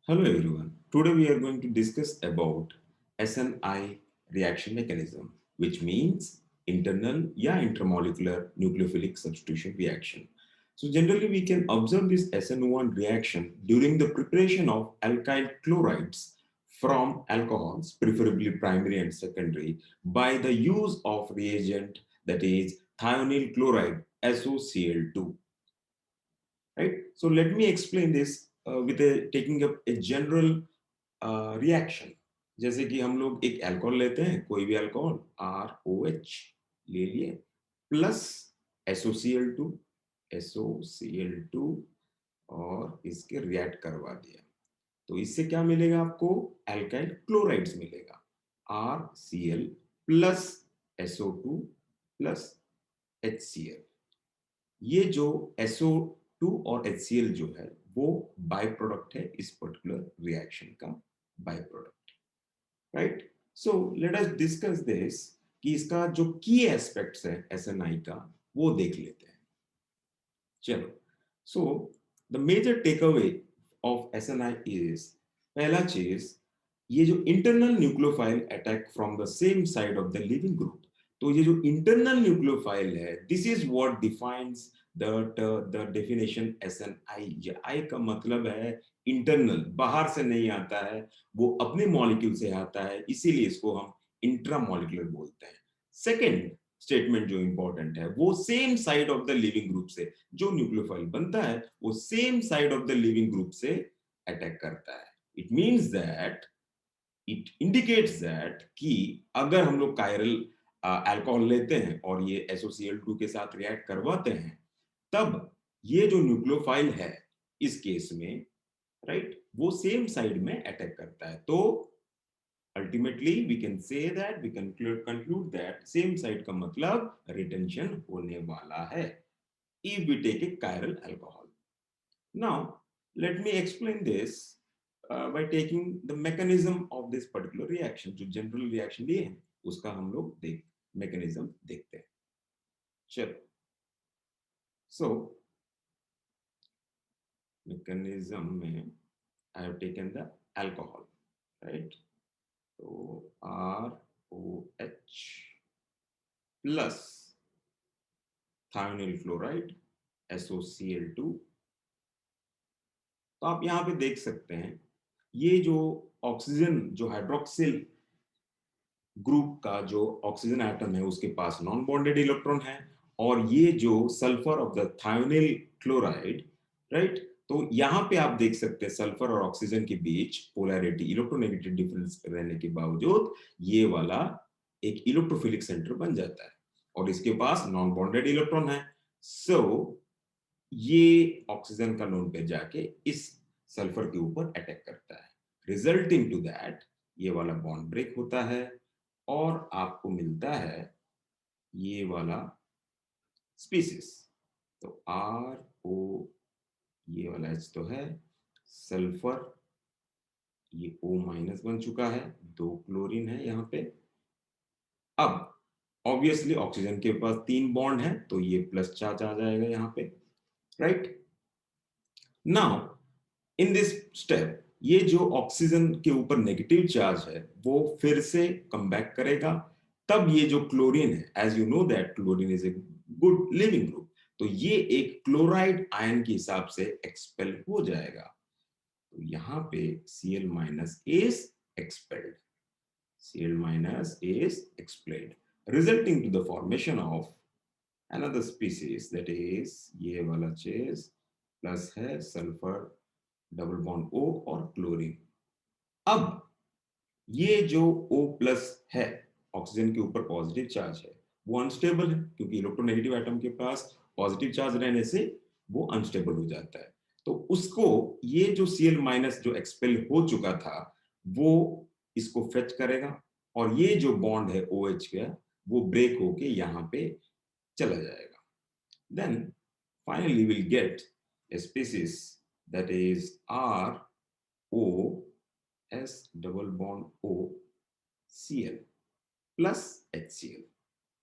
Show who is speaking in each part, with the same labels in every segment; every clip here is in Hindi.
Speaker 1: Hello everyone. Today we are going to discuss about SNI reaction mechanism, which means internal intermolecular nucleophilic substitution reaction. So generally we can observe this SNO1 reaction during the preparation of alkyl chlorides from alcohols, preferably primary and secondary, by the use of reagent that is thionyl chloride SOCl2. Right? So let me explain this with taking up a general reaction. जैसे कि हम लोग एक अल्कोहल लेते हैं, कोई भी अल्कोहल ROH ले लिए प्लस SOCl2 SOCl2 और इसके रिएक्ट करवा दिया, तो इससे क्या मिलेगा आपको? एल्काइल क्लोराइड्स मिलेगा RCl plus SO2 plus HCl. ये जो SO2 और HCl जो है वो बाय प्रोडक्ट है इस पर्टिकुलर रिएक्शन का, by product. Right? So let us discuss this कि इसका जो की एस्पेक्ट्स है SNI का वो देख लेते हैं. चलो, so the major take away of SNI is, पहला चीज, ये जो internal nucleophile attack from the same side of the leaving group. तो ये जो इंटरनल न्यूक्लियोफाइल है, this is what defines the definition SNI. ये आई का मतलब है इंटरनल, बाहर से नहीं आता है, वो अपने मॉलिक्यूल से आता है, इसीलिए इसको हम इंट्रामॉलिक्यूलर बोलते हैं. सेकेंड स्टेटमेंट जो इंपॉर्टेंट है, वो same side of the leaving group से, जो न्यूक्लियोफाइल बनता है वो same side of the leaving group से अटैक करता है. It means that, it indicates that कि अगर हम लोग कायरल अल्कोहल लेते हैं और ये SOCl2 के साथ रिएक्ट करवाते हैं, तब ये जो न्यूक्लियोफाइल है इस केस में, राइट, वो सेम साइड में अटैक करता है. तो ultimately we can say that, we can conclude that same side का मतलब रिटेंशन होने वाला है if we take a chiral alcohol. Now, let me explain this by taking the mechanism of this particular reaction. जो general reaction लिए हैं, उसका हम लोग mechanism देखते हैं. चलो, so mechanism में I have taken the alcohol, right? So ROH plus thionyl chloride SOCl2. तो आप यहाँ पे देख सकते हैं, ये जो ऑक्सीजन, जो हाइड्रोक्सिल ग्रुप का जो ऑक्सीजन एटम है उसके पास नॉन बॉन्डेड इलेक्ट्रॉन है, और ये जो sulphur of the thionyl chloride, right, तो यहाँ पे आप देख सकते हैं सल्फर और ऑक्सीजन के बीच पोलैरिटी, इलेक्ट्रोनेगेटिव डिफरेंस रहने के बावजूद ये वाला एक इलेक्ट्रोफिलिक सेंटर बन जाता है, और इसके पास नॉन बॉन्डेड इलेक्ट्रॉन है. सो ये ऑक्सीजन का लोन पे जाके इस सल्फर के ऊपर अटैक करता है, रिजल्टिंग टू दैट ये वाला बॉन्ड ब्रेक होता है और आपको मिलता है ये वाला स्पीसीज. तो RO, ये वाला H तो है सल्फर, ये O माइनस बन चुका है, 2 क्लोरीन है यहाँ पे. अब ऑब्वियसली ऑक्सीजन के पास 3 बॉन्ड है तो ये प्लस चार्ज आ जाएगा यहाँ पे, right. Now in this step, ये जो ऑक्सीजन के ऊपर नेगेटिव चार्ज है वो फिर से कम बैक करेगा. तब ये जो क्लोरीन है, as you know that chlorine is a good leaving group, तो ये एक क्लोराइड आयन के हिसाब से एक्सपेल हो जाएगा. तो यहाँ पे Cl minus is expelled, Cl minus is expelled, resulting to the formation of another species, that is ये वाला चीज प्लस है सल्फर डबल बॉन्ड O और क्लोरीन. अब ये जो O प्लस है, ऑक्सीजन के ऊपर पॉजिटिव चार्ज है, वो अनस्टेबल है क्योंकि इलेक्ट्रोनेगेटिव एटम के पास पॉजिटिव चार्ज रहने से वो अनस्टेबल हो जाता है. तो उसको ये जो Cl माइनस जो एक्सपेल हो चुका था वो इसको फेच करेगा, और ये जो बॉन्ड है OH का वो ब्रेक होके यहाँ पे चला जाएगा. Then finally we'll get a species that is ROS double bond O Cl plus HCl.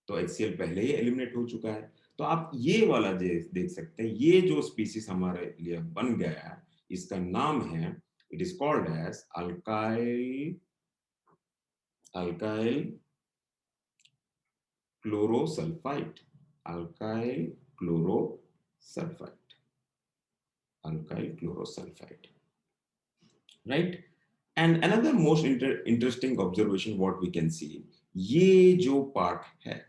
Speaker 1: तो HCl पहले ही एलिमिनेट हो चुका है. तो आप ये वाला देख सकते हैं, ये जो स्पीसीज हमारे लिए बन गया है इसका नाम है It is called as alkyl chlorosulfite. Alkyl chlorosulfite. Alkyl chlorosulfite. Right? And another most interesting observation what we can see, ये जो part है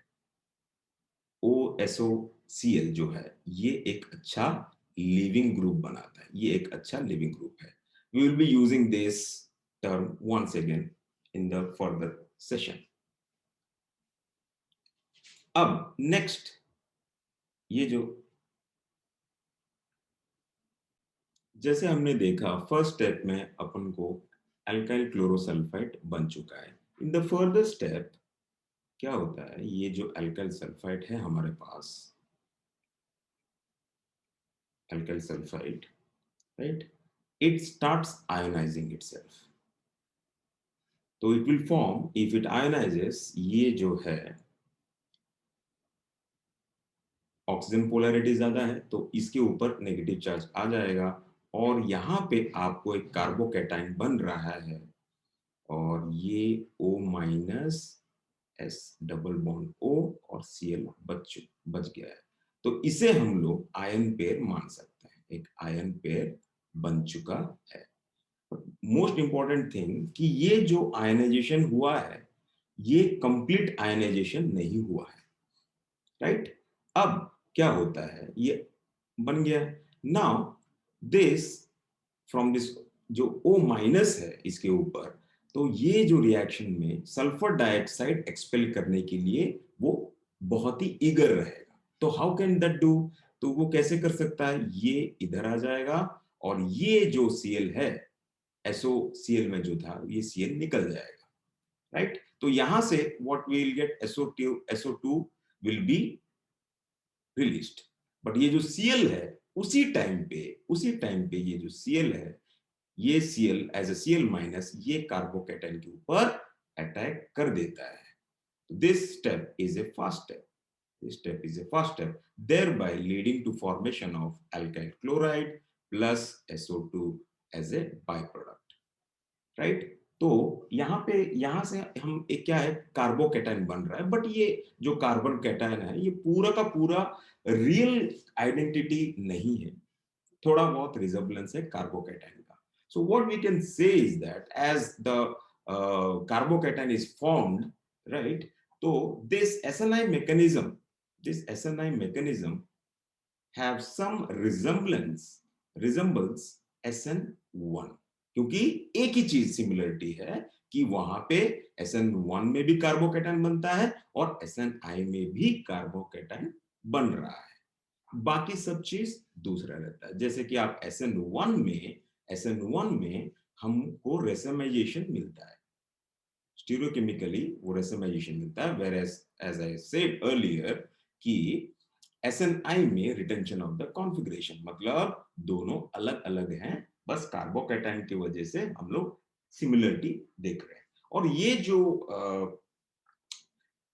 Speaker 1: OSOCl जो है, ये एक अच्छा living group बनाता है. ये एक अच्छा living group है. We will be using this term once again in the further session. अब next ये जो जैसे हमने देखा फर्स्ट स्टेप में अपन को अल्काइल क्लोरोसल्फाइड बन चुका है. इन द फर्दर स्टेप क्या होता है, ये जो अल्काइल सल्फाइड है हमारे पास, alkyl sulphide, right, it starts ionising itself. तो it will form, if it ionises, ये जो है ऑक्सीजन पोलैरिटी ज्यादा है तो इसके ऊपर नेगेटिव चार्ज आ जाएगा और यहां पे आपको एक कार्बोकैटायन बन रहा है और ये O minus S double bond O और Cl बच गया है. तो इसे हम लोग आयन पेयर मान सकते हैं. एक आयन पेयर बन चुका है. मोस्ट इंपॉर्टेंट थिंग कि ये जो आयनाइजेशन हुआ है ये कंप्लीट आयनाइजेशन नहीं हुआ है. राइट? अब क्या होता है, ये बन गया. नाउ दिस फ्रॉम दिस जो O माइनस है इसके ऊपर, तो ये जो रिएक्शन में सल्फर डाइऑक्साइड एक्सपेल करने के लिए वो बहुत ही ईगर रहेगा. तो हाउ कैन दैट डू? तो वो कैसे कर सकता है, ये इधर आ जाएगा और ये जो Cl है SOCl में जो था ये Cl निकल जाएगा. राइट? तो यहां से what we will get, SO2 will be released. But ये जो Cl है उसी टाइम पे ये जो Cl है, ये Cl as a Cl minus ये कार्बोकैटायन के ऊपर अटैक कर देता है. This step is a fast step. This step is a fast step, thereby leading to formation of alkyl chloride plus SO2 as a byproduct. Right? तो यहां से हम एक क्या है, कार्बोकैटायन बन रहा है. बट ये जो कार्बन कैटायन है ये पूरा का पूरा रियल आइडेंटिटी नहीं है, थोड़ा बहुत रिजम्बलेंस है कार्बोकैटायन का. So what we can say is that as the carbocation is formed, right? So this SNI mechanism have some resembles SN1, क्योंकि एक ही चीज सिमिलरिटी है कि वहां पे SN1 में भी कार्बोकैटायन बनता है और SNI में भी कार्बोकैटायन बन रहा है. बाकी सब चीज दूसरा रहता है. जैसे कि आप SN1 में हमको रेसमाइजेशन मिलता है, स्टीरियोकेमिकली वो रेसमाइजेशन मिलता है. whereas as I said earlier कि SNI में रिटेंशन ऑफ द कॉन्फ़िगरेशन, मतलब दोनों अलग अलग हैं, बस कार्बोकैटायन की वजह से हम लोग सिमिलरिटी देख रहे हैं. और ये जो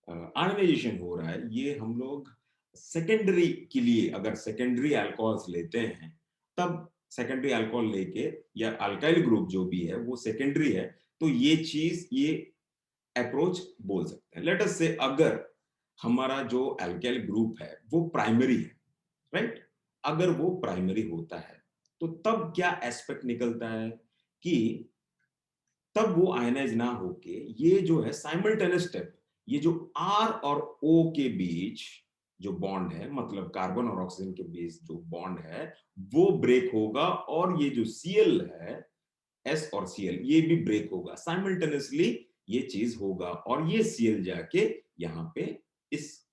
Speaker 1: आयोनाइजेशन हो रहा है ये हम लोग सेकेंडरी के लिए, अगर सेकेंडरी अल्कोहल्स लेते हैं तब सेकेंडरी अल्कोहल लेके, या अल्काइल ग्रुप जो भी है वो सेकेंडरी है, तो ये चीज, ये अप्रोच बोल सकते हैं. लेट अस से अगर हमारा जो अल्काइल ग्रुप है वो प्राइमरी है, राइट? अगर वो प्राइमरी होता है तो तब क्या एस्पेक्ट निकलता है कि तब वो आयनाइज ना होके ये जो है साइमल्टेनियस स्टेप, ये जो R और O के बीच जो बॉन्ड है, मतलब कार्बन और ऑक्सीजन के बीच जो बॉन्ड है वो ब्रेक होगा और ये जो Cl है, S और Cl, ये भी ब्रेक होगा. साइमल्टेनियसली ये चीज होगा और ये Cl जाके यहां पे इस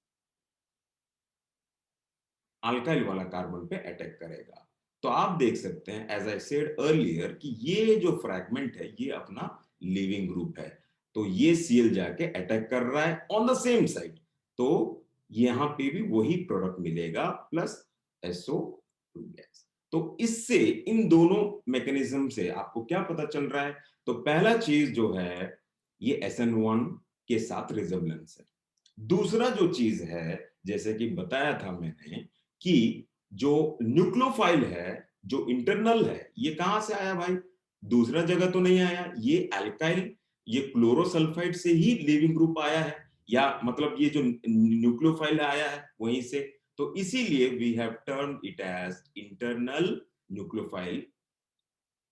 Speaker 1: अल्काइल वाला कार्बन पे अटैक करेगा. तो आप देख सकते हैं एज आई सेड अर्लियर कि ये जो फ्रैगमेंट है ये अपना लिविंग ग्रुप है. तो ये Cl जाके अटैक कर रहा है ऑन द सेम साइड, तो यहां पे भी वही प्रोडक्ट मिलेगा प्लस SO2 गैस. तो इससे इन दोनों मैकेनिज्म से आपको क्या पता चल रहा है? तो पहला चीज जो है ये SN1 के साथ रिजम्बलेंस है. दूसरा जो चीज है, जैसे कि बताया था मैंने कि जो न्यूक्लियोफाइल है, जो इंटरनल है, ये कहां से आया भाई? दूसरा जगह तो नहीं आया, ये अल्काइल, ये क्लोरोसल्फाइड से ही लिविंग ग्रुप आया है, या मतलब ये जो न्यूक्लियोफाइल आया है वहीं से। तो इसीलिए we have termed it as internal nucleophile.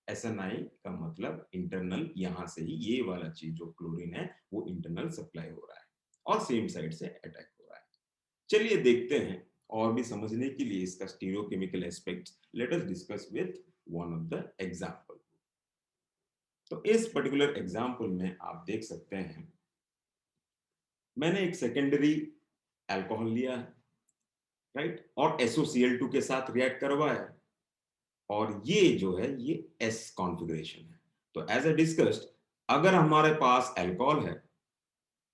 Speaker 1: SNi का मतलब इंटरनल, यहां से ही ये वाला चीज जो क्लोरीन है वो इंटरनल सप्लाई हो रहा है और सेम साइड से अटैक हो रहा है। चलिए देखते हैं, और भी समझने के लिए इसका stereochemical aspects, late us discuss with one of the example. तो इस पर्टिकुलर एग्जांपल में आप देख सकते हैं, मैंने एक सेकेंडरी अल्कोहल लिया है, राइट, और SOCl2 के साथ रिएक्ट करवाया, और ये जो है ये एस कॉन्फ़िगरेशन है। तो एज ए डिस्कस्ड, अगर हमारे पास अल्कोहल है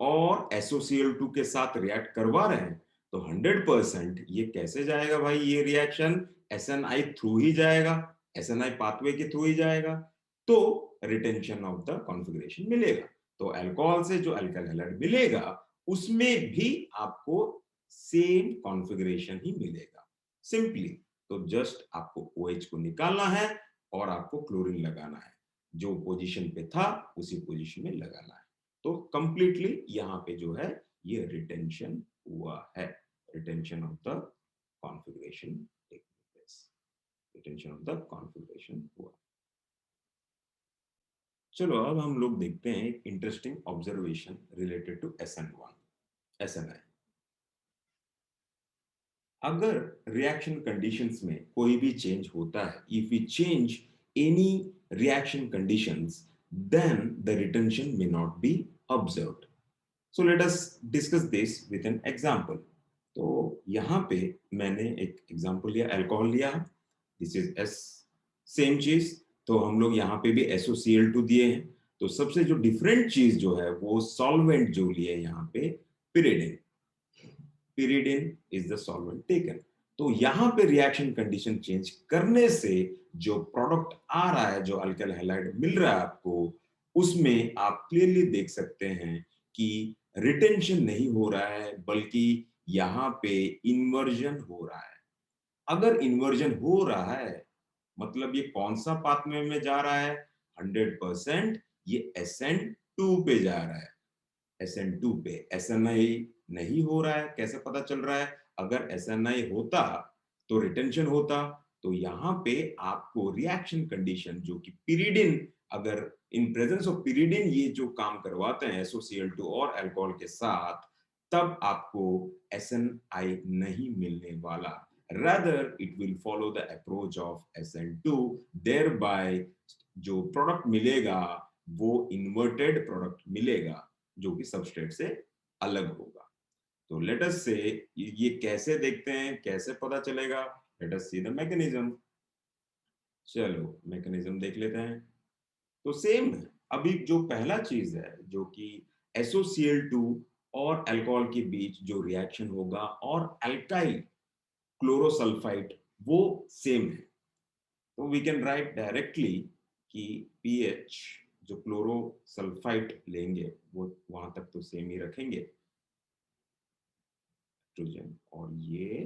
Speaker 1: और SOCl2 के साथ रिएक्ट करवा रहे हैं, तो 100% ये कैसे जाएगा भाई, ये रिएक्शन SNI थ्रू ही जाएगा, SNI पाथवे के थ्रू ही जाएगा, तो रिटेंशन ऑफ द कॉन्फ़िगरेशन मिलेगा। तो अल्कोहल से जो अल्काइल हैलाइड मिलेगा उसमें भी आपको सेम कॉन्फ़िगरेशन ही मिलेगा, सिंपली। तो जस्ट आपको OH को निकालना है और आपको क्लोरीन लगाना है, जो पोजीशन पे था उसी पोजीशन में लगाना है। तो कंप्लीटली यहां पे जो है ये रिटेंशन हुआ है, retention of the configuration taking place, retention of the configuration हुआ। चलो अब हम लोग देखते हैं एक interesting observation related to SN1 SNI। अगर रिएक्शन कंडीशंस में कोई भी चेंज होता है, if we change any reaction conditions, then the retention may not be observed. So let us discuss this with an example. तो यहाँ पे मैंने एक एग्जांपल लिया, अल्कोहल लिया, दिस इज एस, सेम चीज। तो हम लोग यहाँ पे भी SOCl2 दिए हैं। तो सबसे जो डिफरेंट चीज जो है वो सॉल्वेंट जो लिए यहाँ पे, pyridine, pyridine is the solvent taken। तो यहां पे रिएक्शन कंडीशन चेंज करने से जो प्रोडक्ट आ रहा है, जो अल्काइल हैलाइड मिल रहा है आपको, उसमें आप क्लियरली देख सकते हैं कि रिटेंशन नहीं हो रहा है, बल्कि यहां पे इन्वर्जन हो रहा है। अगर इन्वर्जन हो रहा है, मतलब ये कौन सा पाथवे में जा रहा है, 100% ये SN2 पे जा रहा है। SN2 पे SNI नहीं हो रहा है, कैसे पता चल रहा है? अगर SNI होता तो रिटेंशन होता। तो यहां पे आपको रिएक्शन कंडीशन जो कि पिरिडिन, अगर इन प्रेजेंस ऑफ पिरिडिन ये जो काम करवाते हैं SOCl2 और अल्कोहल के साथ, तब आपको SNI नहीं मिलने वाला, rather it will follow the approach of SN2, thereby जो प्रोडक्ट मिलेगा वो इन्वर्टेड प्रोडक्ट मिलेगा, जो कि सबस्ट्रेट से अलग होगा। तो लेट अस से, ये कैसे देखते हैं, कैसे पता चलेगा? Let us see the mechanism. चलो मैकेनिज्म देख लेते हैं। तो सेम है, अभी जो पहला चीज है जो कि SOCl2 और अल्कोहल के बीच जो रिएक्शन होगा, और अल्काइल क्लोरोसल्फाइड, वो सेम है। तो वी कैन राइट डायरेक्टली कि पीएच जो क्लोरोसल्फाइड लेंगे वो वहां तक तो सेम ही रखेंगे, नाइट्रोजन, और ये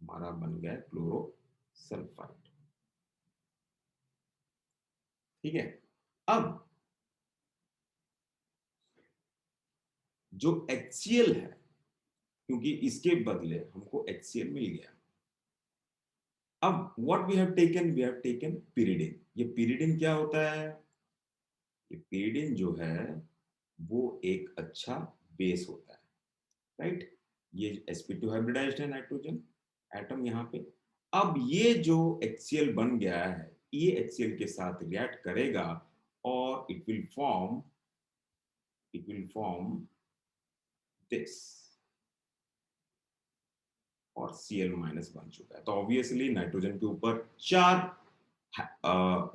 Speaker 1: हमारा बन गया क्लोरोसल्फाइड। ठीक है। अब जो HCl है, क्योंकि इसके बदले हमको HCl मिल गया, अब what we have taken pyridine. ये पिरिडिन क्या होता है? ये पिरिडिन जो है वो एक अच्छा बेस होता है, राइट। ये sp2 हाइब्रिडाइज्ड है नाइट्रोजन एटम यहाँ पे। अब ये जो HCl बन गया है, ये HCl के साथ रिएक्ट करेगा और इट विल फॉर्म दिस, और Cl माइनस बन चुका है। तो ऑब्वियसली नाइट्रोजन के ऊपर चार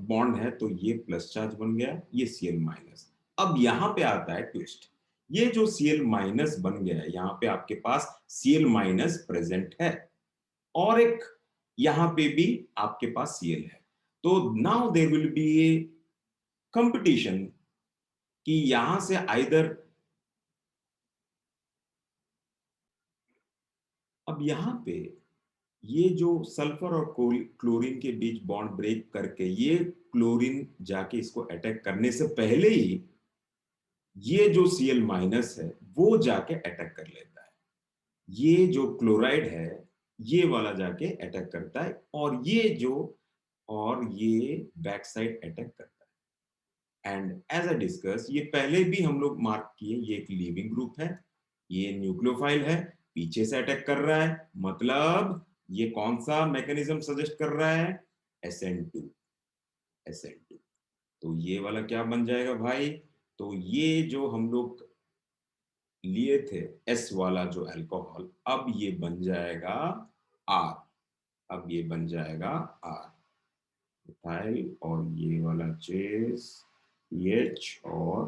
Speaker 1: बॉन्ड है, तो ये प्लस चार्ज बन गया, ये Cl माइनस। अब यहां पे आता है ट्विस्ट, ये जो Cl माइनस बन गया है, यहाँ पे आपके पास Cl माइनस प्रेजेंट है, और एक यहां पे भी आपके पास Cl है। तो now there will be a competition कि यहां से आइदर, अब यहां पे ये जो सल्फर और क्लोरीन के बीच बॉन्ड ब्रेक करके ये क्लोरीन जाके इसको अटैक करने से पहले ही ये जो Cl माइनस है वो जाके अटैक कर लेता है। ये जो क्लोराइड है ये वाला जाके अटैक करता है, और ये बैक साइड अटैक करता है। एंड एज अ डिस्कस, ये पहले भी हम लोग मार्क किए, ये एक लीविंग ग्रुप है, ये न्यूक्लियोफाइल है, पीछे से अटैक कर रहा है, मतलब ये कौन सा मैकेनिज्म सजेस्ट कर रहा है? SN2। SN2, तो ये वाला क्या बन जाएगा भाई? तो ये जो हम लोग लिए थे S वाला जो अल्कोहल, अब ये बन जाएगा R। अब ये बन जाएगा R, मिथाइल, और ये वाला चेस एच और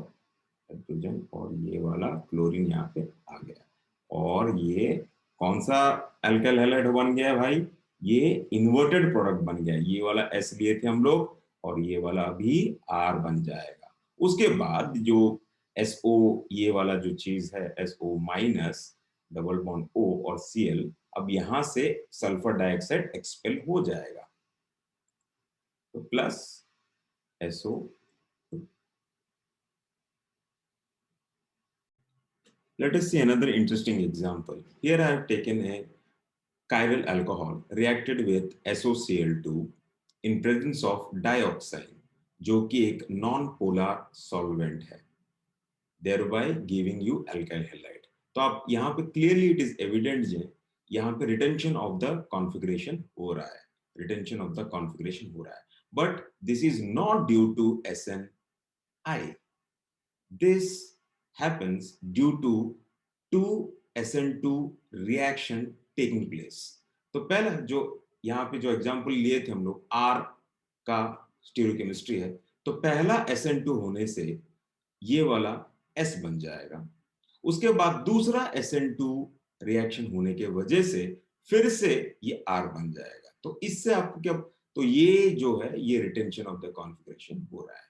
Speaker 1: हाइड्रोजन, और ये वाला क्लोरीन यहाँ पे आ गया। और ये कौन सा अल्काइल हैलाइड बन गया भाई? ये इन्वर्टेड प्रोडक्ट बन गया। ये वाला S लिए थे हम लोग, और ये वाला अभी R बन जाएगा। उसके बाद जो SO, ये वाला जो चीज है SO minus, double bond O और Cl, अब यहां से सल्फर डाइऑक्साइड एक्सपेल हो जाएगा, तो plus SO। Let us see another interesting example. Here I have taken a chiral alcohol reacted with SOCl2 in presence of dioxide, जो कि एक नॉन पोलर सॉल्वेंट है, thereby giving you alkyl halide। तो आप यहाँ पे clearly it is evident जे यहाँ पे retention of the configuration हो रहा है, retention of the configuration हो रहा है, but this is not due to SNI। This happens due to two SN2 reaction taking place। तो पहला जो यहाँ पे जो एग्जांपल लिए थे हम लोग, R का स्टीरियोकेमिस्ट्री है, तो पहला SN2 होने से ये वाला S बन जाएगा। उसके बाद दूसरा SN2 रिएक्शन होने के वजह से फिर से ये R बन जाएगा। तो इससे आपको क्या, तो ये जो है ये रिटेंशन ऑफ द कॉन्फ़िगरेशन हो रहा है।